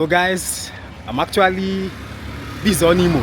So guys, this is Onuimo.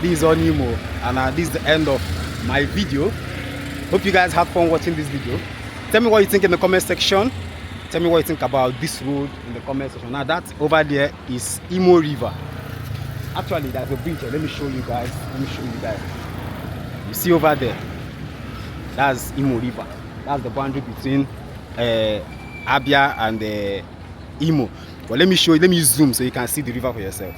This is Onuimo, and this is the end of my video. Hope you guys had fun watching this video. Tell me what you think in the comment section. Tell me what you think about this road in the comment section. Now that over there is Imo River. Actually, there's a bridge here. Let me show you guys. You see over there, that's Imo River. That's the boundary between Abia and Imo. But let me show you, let me zoom so you can see the river for yourself.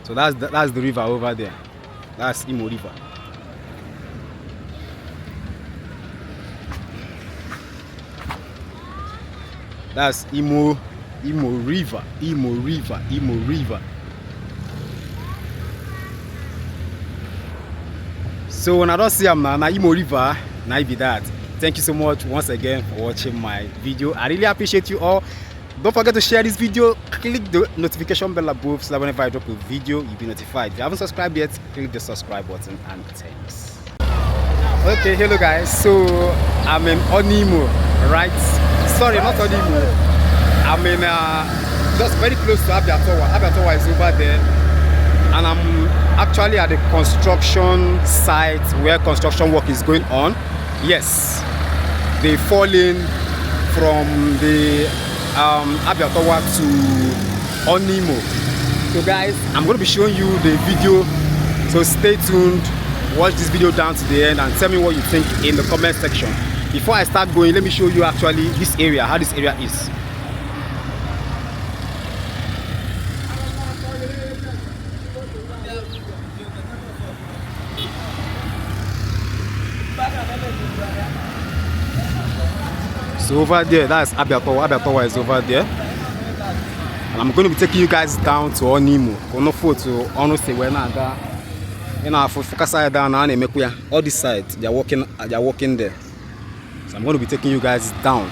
So that's the river over there. That's Imo River. That's Imo River. So when I don't see them now, Imo River, now be that. Thank you so much once again for watching my video. I really appreciate you all. Don't forget to share this video. Click the notification bell above so that whenever I drop a video, you'll be notified. If you haven't subscribed yet, click the subscribe button and thanks. Okay, hello guys. So I'm in Onuimo, right? Sorry, not Onuimo. I'm in just very close to Abia Tower. Abia Tower is over there, and I'm actually at the construction site where construction work is going on. Yes, they fall in from the Abia Tower to Onuimo. So guys, I'm going to be showing you the video, so stay tuned, watch this video down to the end and tell me what you think in the comment section. Before I start going, let me show you actually this area, how this area is. So over there, that's Abia Tower. Abia Tower is over there. And I'm going to be taking you guys down to Onuimo. All this side, they are walking there. So I'm going to be taking you guys down.